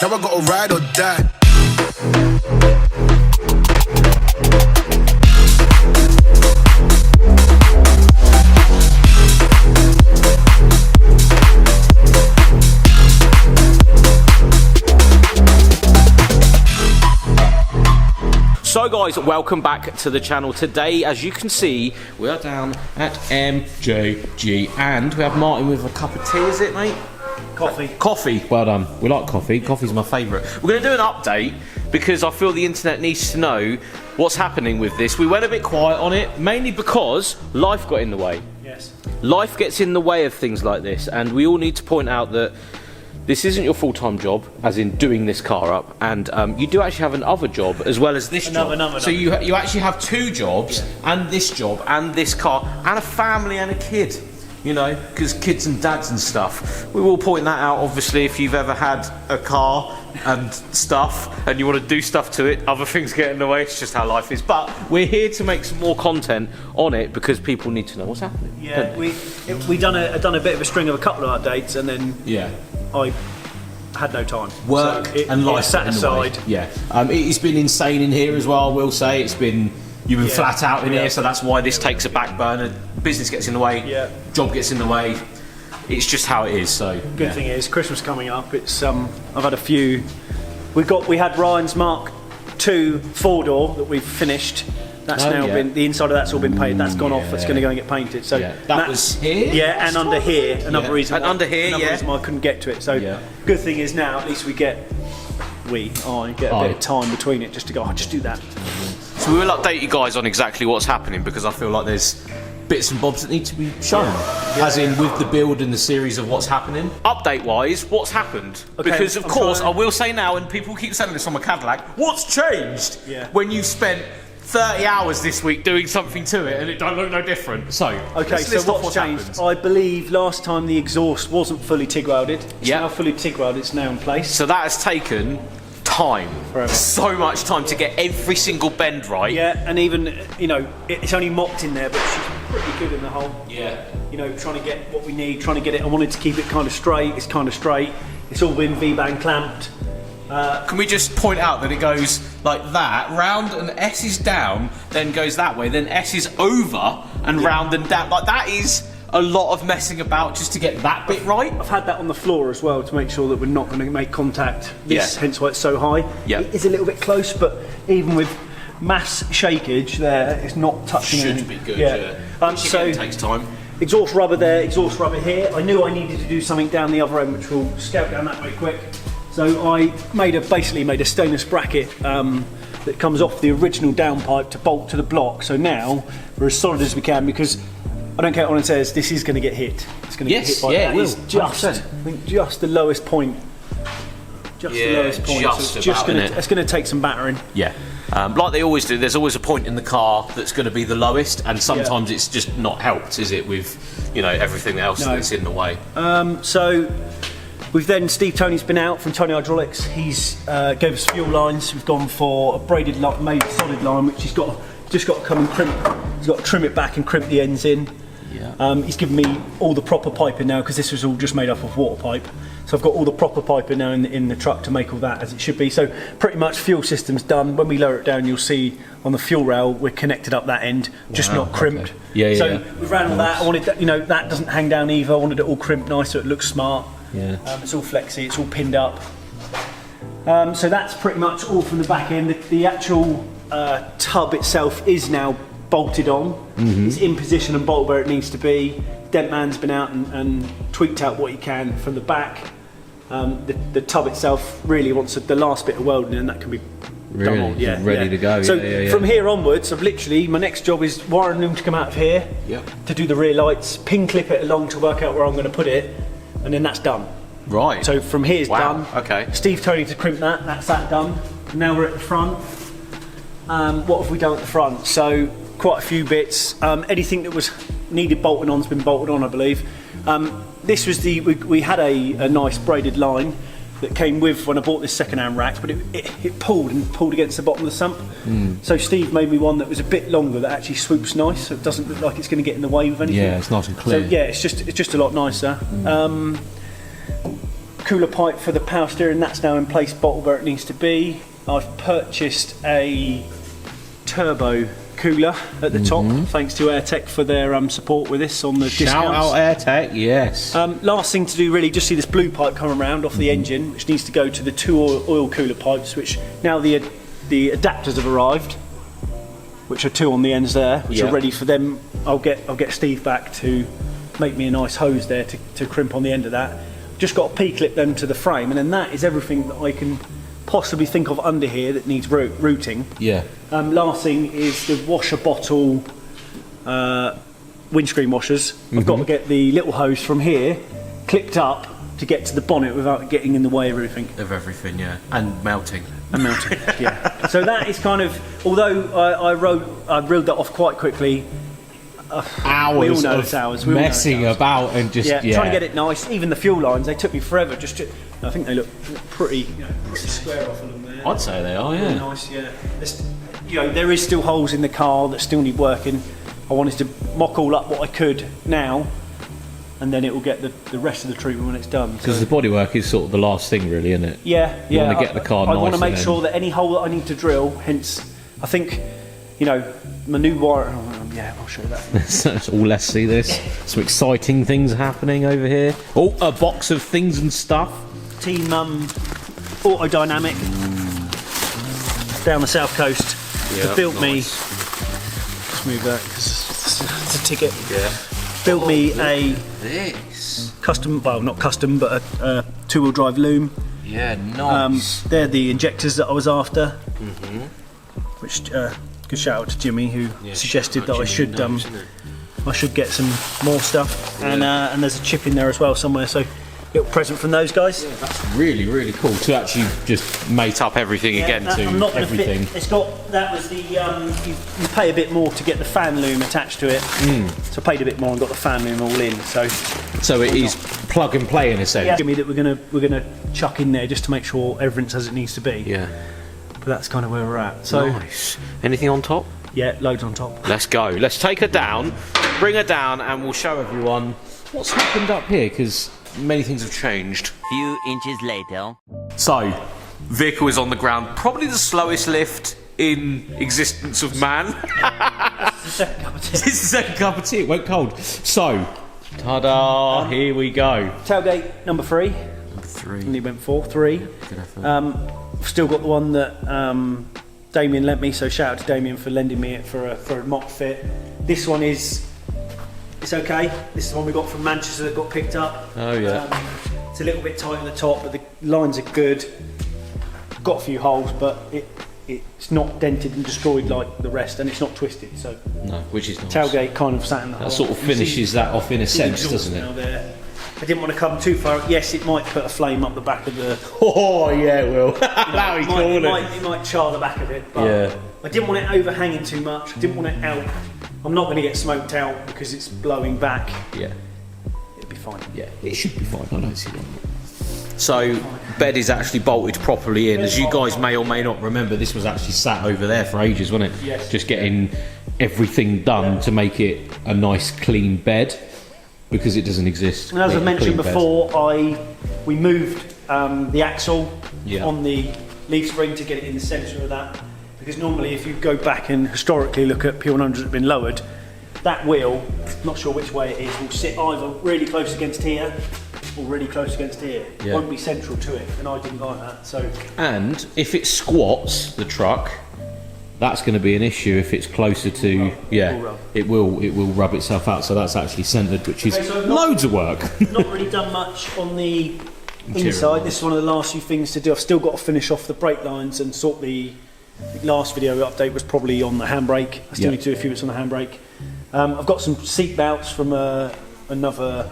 Now I gotta ride or die. So guys, welcome back to the channel. Today, as you can see, we are down at MJG and we have Martin with a cup of tea, is it mate? Coffee. Coffee, well done. We like coffee. Coffee's my favourite. We're going to do an update because I feel the internet needs to know what's happening with this. We went a bit quiet on it, mainly because life got in the way. Yes. Life gets in the way of things like this, and we all need to point out that this isn't your full-time job, as in doing this car up, and you do actually have another job as well as this job. So you actually have two jobs, and this job, and this car, and a family and a kid. You know, because kids and dads and stuff. We will point that out, obviously, if you've ever had a car and stuff, and you want to do stuff to it, other things get in the way, it's just how life is. But we're here to make some more content on it, because people need to know what's happening. Yeah, we done a bit of a string of a couple of updates, and then I had no time. Work so and life sat aside. Yeah, it's been insane in here as well, I will say. You've been flat out in here, so that's why this takes a back burner. Business gets in the way, job gets in the way. It's just how it is. So good thing is Christmas coming up. It's I've had a few. We had Ryan's Mark II 4-door that we've finished. That's been, the inside of that's all been painted. That's gone off. That's going to go and get painted. So that was here. Yeah, and under here. Another reason. And under here. Reason why I couldn't get to it. So good thing is now at least we get a bit of time between it just to go. Oh, just do that. So we will update you guys on exactly what's happening, because I feel like there's bits and bobs that need to be shown, as in with the build and the series of what's happening. Update wise, what's happened? Okay, because of course I will say now, and people keep saying this on my Cadillac, what's changed when you've spent 30 hours this week doing something to it and it don't look no different? So so what's changed? Happened. I believe last time the exhaust wasn't fully TIG welded. It's now fully TIG welded. It's now in place. So that has taken time. Forever. So much time to get every single bend right. Yeah, and even, you know, it's only mocked in there, but she's pretty good in the hole. Yeah. You know, trying to get what we need, trying to get it. I wanted to keep it kind of straight. It's kind of straight. It's all been V-band clamped. Can we just point out that it goes like that, round and S is down, then goes that way, then S is over and round and down. Like, that is a lot of messing about just to get that bit right. I've had that on the floor as well to make sure that we're not going to make contact. Hence why it's so high. It is a little bit close, but even with mass shakeage there, it's not touching anything. Should be good, so it takes time. Exhaust rubber there, exhaust rubber here. I knew I needed to do something down the other end, which we'll scout down that way quick. So I basically made a stainless bracket that comes off the original downpipe to bolt to the block. So now we're as solid as we can, because I don't care what anyone says, this is going to get hit. It's going to get hit by that. It is just the lowest point. Just the lowest point. So it's going to take some battering. Yeah. Like they always do, there's always a point in the car that's going to be the lowest, and sometimes it's just not helped, is it, with, you know, everything else that's in the way. So we've then, Steve Tony's been out from Tony Hydraulics. He's gave us fuel lines. We've gone for a braided made solid line, which he's just got to come and crimp. He's got to trim it back and crimp the ends in. He's given me all the proper piping now, because this was all just made up of water pipe. So I've got all the proper piping now in the truck to make all that as it should be. So pretty much fuel system's done. When we lower it down, you'll see on the fuel rail we're connected up that end, just not crimped. So we ran all that. I wanted that, you know, that doesn't hang down either. I wanted it all crimped nice so it looks smart. It's all flexy. It's all pinned up. So that's pretty much all from the back end. The actual tub itself is now bolted on. It's in position and bolted where it needs to be. Dentman's been out and tweaked out what he can from the back. The tub itself really wants the last bit of welding, and that can be done on. Ready to go. So from here onwards, my next job is wiring them to come out of here to do the rear lights, pin clip it along to work out where I'm going to put it, and then that's done. Right. So from here's done. Okay. Steve Tony to crimp that. That's that done. Now we're at the front. What have we done at the front? So quite a few bits. Anything that was needed bolting on has been bolted on, I believe. This was we had a nice braided line that came with when I bought this second-hand rack, but it pulled against the bottom of the sump. So Steve made me one that was a bit longer that actually swoops nice, so it doesn't look like it's going to get in the way with anything. Yeah, it's nice and clear. So yeah, it's just a lot nicer. cooler pipe for the power steering, that's now in place, bottled where it needs to be. I've purchased a turbo cooler at the top, thanks to AirTech for their support with this on the discounts. Shout out AirTech, yes. Last thing to do really, just see this blue pipe come around off the engine, which needs to go to the 2 oil cooler pipes, which now the adapters have arrived, which are 2 on the ends there, which are ready for them. I'll get Steve back to make me a nice hose there to crimp on the end of that. Just got to P-clip them to the frame, and then that is everything that I can possibly think of under here that needs routing. Yeah. Last thing is the washer bottle windscreen washers. I've got to get the little hose from here clipped up to get to the bonnet without getting in the way of everything. Of everything, yeah. And melting. Yeah. So that is kind of, although I reeled that off quite quickly. Hours we all know of it's hours. messing about and just trying to get it nice. Even the fuel lines, they took me forever. I think they look pretty, pretty square off of them there. I'd say they are, yeah. Really nice, yeah. There is still holes in the car that still need working. I wanted to mock all up what I could now, and then it will get the rest of the treatment when it's done. Because the bodywork is sort of the last thing, really, isn't it? Yeah. You want to get the car nice. I want to make sure that any hole that I need to drill, hence, I think, my new wire. I'll show you that. So let's see this. Some exciting things happening over here. Oh, a box of things and stuff. Team Autodynamic down the south coast. They built me. Let's move that because it's a ticket. Yeah. Built me a this custom, well, not custom, but a 2-wheel drive loom. Yeah, nice. They're the injectors that I was after. Which good shout out to Jimmy who suggested that I should get some more stuff, and there's a chip in there as well somewhere. So little present from those guys. Yeah, that's really, really cool to actually just mate up everything again to everything. It's got, that was the, you pay a bit more to get the fan loom attached to it. So I paid a bit more and got the fan loom all in. So it is plug and play in a sense. Yeah, Jimmy, that we're gonna chuck in there just to make sure everything's as it needs to be. Yeah. But that's kind of where we're at. So nice. Anything on top? Yeah, loads on top. Let's go. Let's take her down, bring her down, and we'll show everyone what's happened up here, because many things have changed. Few inches later. So, vehicle is on the ground. Probably the slowest lift in existence of man. It's the second cup of tea. It's the second cup of tea. It went cold. So, ta-da! Here we go. Tailgate number 3. Number 3. And he went 4. 3. Good effort. I've still got the one that Damien lent me, so shout out to Damien for lending me it for a mock fit. This one it's okay. This is the one we got from Manchester that got picked up. Oh yeah. It's a little bit tight at the top, but the lines are good. Got a few holes, but it's not dented and destroyed like the rest, and it's not twisted. So no, which is nice. Tailgate kind of sat in the hole. That sort of finishes that off in a sense, doesn't it? There. I didn't want to come too far. Yes, it might put a flame up the back of the. Oh yeah, it will. That'd be cool. It might char the back of it. But yeah. I didn't want it overhanging too much. I didn't want it out. I'm not going to get smoked out because it's blowing back. Yeah. It'll be fine. Yeah, it should be fine. I don't see why. So, bed is actually bolted properly in. As you guys may or may not remember, this was actually sat over there for ages, wasn't it? Yes. Just getting everything done to make it a nice clean bed, because it doesn't exist. And as I mentioned before, we moved the axle on the leaf spring to get it in the centre of that, because normally if you go back and historically look at P100s that have been lowered, that wheel, not sure which way it is, will sit either really close against here or really close against here. It won't be central to it, and I didn't like that. So. And if it squats, the truck, that's going to be an issue if it's closer to, it will rub itself out. So that's actually centred, which is loads of work. Not really done much on the inside. This is one of the last few things to do. I've still got to finish off the brake lines and sort the last video update was probably on the handbrake. I still need to do a few bits on the handbrake. I've got some seat belts from another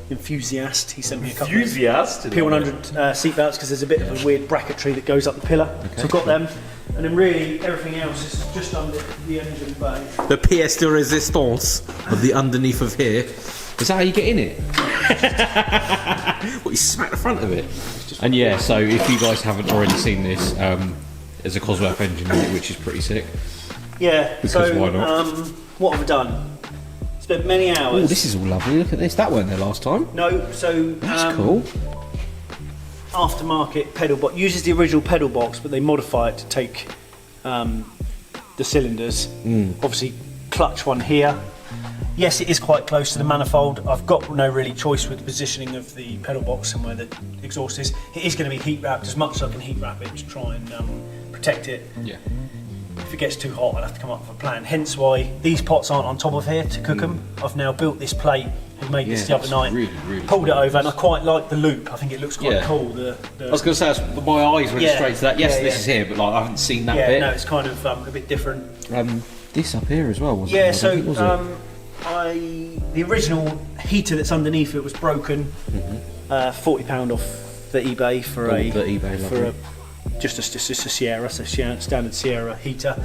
enthusiast. He sent me a couple of P100 seat belts, because there's a bit of a weird bracketry that goes up the pillar. Okay. So I've got them. And then really everything else is just under the engine bay. The pièce de résistance of the underneath of here. Is that how you get in it? What, you smack the front of it? And yeah, so if you guys haven't already seen this, there's a Cosworth engine in it, which is pretty sick. Yeah, because so why not? what have I done? Spent many hours. Oh, this is all lovely. Look at this. That weren't there last time. No, so that's cool. aftermarket pedal box. Uses the original pedal box, but they modify it to take the cylinders. Obviously, clutch one here. Yes, it is quite close to the manifold. I've got no really choice with the positioning of the pedal box and where the exhaust is. It is going to be heat wrapped as much as I can heat wrap it to try and protect it. Yeah. If it gets too hot, I'll have to come up with a plan. Hence why these pots aren't on top of here to cook them. I've now built this plate and made this the other night. Really pulled it over, and I quite like the loop. I think it looks quite cool. I was going to say, my eyes went straight to that. Yes, this is here, but like I haven't seen that bit. No, it's kind of a bit different. This up here as well, wasn't it? Yeah, so the original heater that's underneath it was broken. £40 off the eBay for just a Sierra, so standard Sierra heater.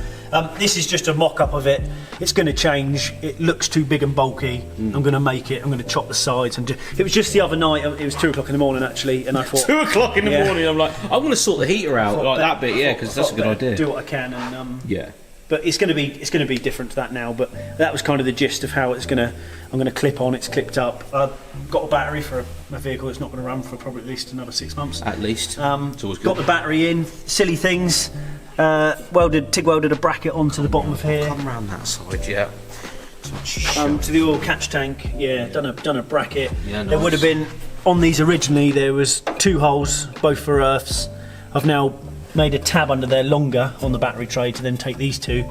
This is just a mock-up of it. It's going to change. It looks too big and bulky. I'm going to make it. I'm going to chop the sides. It was just the other night. It was 2 o'clock in the morning actually, and I thought 2 o'clock in the morning. I'm like, I want to sort the heater out like that bit, because that's a good idea. Do what I can, and yeah. But it's going to be different to that now. But that was kind of the gist of how it's going to. I'm going to clip on. It's clipped up. I've got a battery for a vehicle that's not going to run for probably at least another 6 months. At least. It's always good. Got the battery in. Silly things. TIG welded a bracket onto the bottom of here. Come round that side, yeah. To the oil catch tank. Yeah, done a bracket. Yeah, nice. There would have been on these originally. There was 2 holes, both for earths. I've now made a tab under there longer on the battery tray to then take these 2,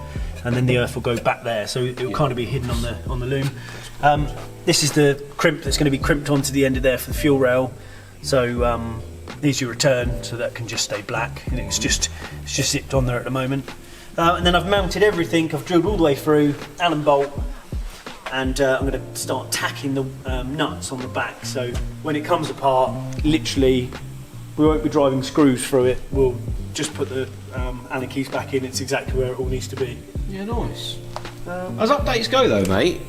and then the earth will go back there, so it will kind of be hidden on the loom. This is the crimp that's going to be crimped onto the end of there for the fuel rail, so these you return, so that can just stay black, and it's just zipped on there at the moment. And then I've mounted everything. I've drilled all the way through, Allen bolt, and I'm going to start tacking the nuts on the back, so when it comes apart, literally we won't be driving screws through it. We'll just put the Allen keys back in. It's exactly where it all needs to be. Yeah, nice. As updates go though, mate,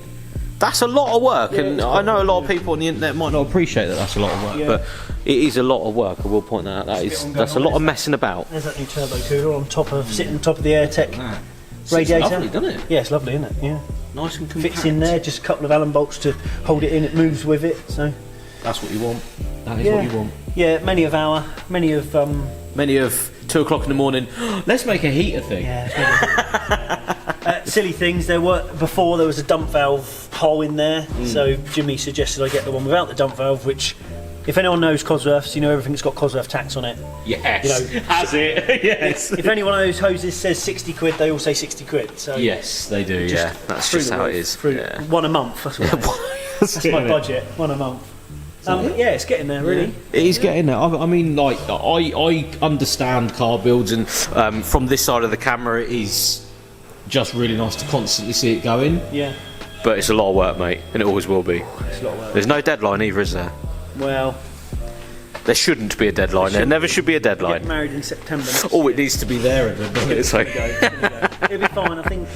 that's a lot of work, and I know a lot of people on the internet might not appreciate that that's a lot of work, but it is a lot of work. I will point that out. That's a lot of messing about. There's that new turbo cooler on top of sitting on top of the AirTech radiator. It's lovely, doesn't it? Yeah, it's lovely, isn't it? Yeah, nice and compact. Fits in there. Just a couple of Allen bolts to hold it in. It moves with it. So that's what you want. That is what you want. Yeah, many of 2 o'clock in the morning. Let's make a heater thing. Yeah. Silly things. There was a dump valve hole in there, so Jimmy suggested I get the one without the dump valve. Which, if anyone knows Cosworths, you know everything's got Cosworth tax on it. Yes. You know, has it? Yes. If any one of those hoses says 60 quid, they all say 60 quid. So yes, they do. Yeah, that's just how it is. One a month. That's that's my budget. One a month. Yeah, it's getting there, really. It is getting there. I mean, like, I understand car builds, and from this side of the camera, it is just really nice to constantly see it going. Yeah. But it's a lot of work, mate, and it always will be. It's a lot of work. There's no deadline either, is there? Well, there shouldn't be a deadline. There never should be a deadline. Get married in September. Oh, it needs to be there, doesn't it? So. It'll be fine. I think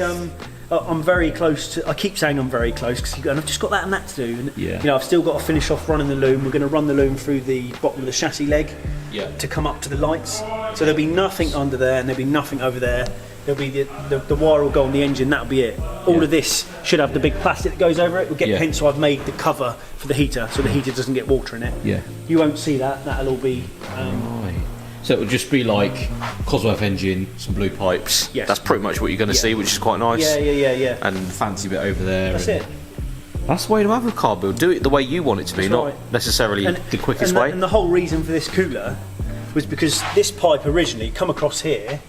I'm very close to. I keep saying I'm very close because I've just got that and that to do. And, you know, I've still got to finish off running the loom. We're going to run the loom through the bottom of the chassis leg to come up to the lights. So there'll be nothing under there, and there'll be nothing over there. There'll be the wire will go on the engine. That'll be it. All of this should have the big plastic that goes over it. We'll get hence why I've made the cover for the heater, so the heater doesn't get water in it. Yeah. You won't see that. That'll all be. Right. So it would just be like Cosworth engine, some blue pipes. Yes. That's pretty much what you're going to see, which is quite nice. Yeah. And fancy bit over there. That's it. That's the way to have a car build. Do it the way you want it to be, not necessarily the quickest way. And the whole reason for this cooler was because this pipe originally come across here,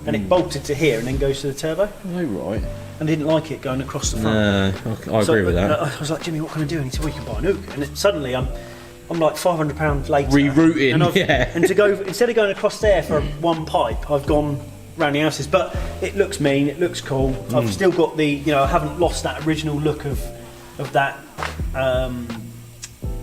and it bolted to here and then goes to the turbo. Oh, right. And I didn't like it going across the front. I agree with that. I was like, Jimmy, what can I do? And he said, well, you can buy an hook. And suddenly I'm like £500 later. Rerouting, and to go, instead of going across there for one pipe, I've gone round the houses. But it looks mean, it looks cool. I've still got the, I haven't lost that original look of that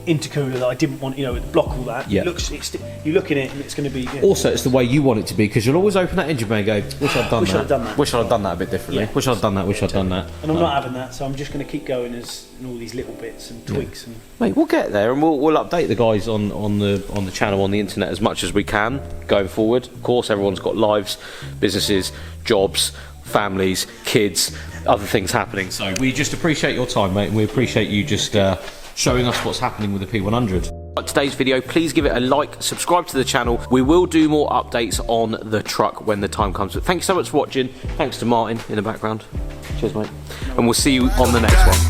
intercooler that I didn't want, to block all that. Yeah. You look in it and it's going to be... Yeah. Also, it's the way you want it to be, because you'll always open that engine bay and go, wish I'd done that. Wish I'd done that a bit differently. Yeah. Wish I'd done that, wish I'd done that. And I'm not having that, so I'm just going to keep going in all these little bits and tweaks. And mate, we'll get there, and we'll update the guys on the channel, on the internet, as much as we can going forward. Of course, everyone's got lives, businesses, jobs, families, kids, other things happening. So we just appreciate your time, mate, and we appreciate you just showing us what's happening with the P100. today's video, please give it a like, subscribe to the channel. We will do more updates on the truck when the time comes. But thank you so much for watching. Thanks to Martin in the background. Cheers, mate. And we'll see you on the next one.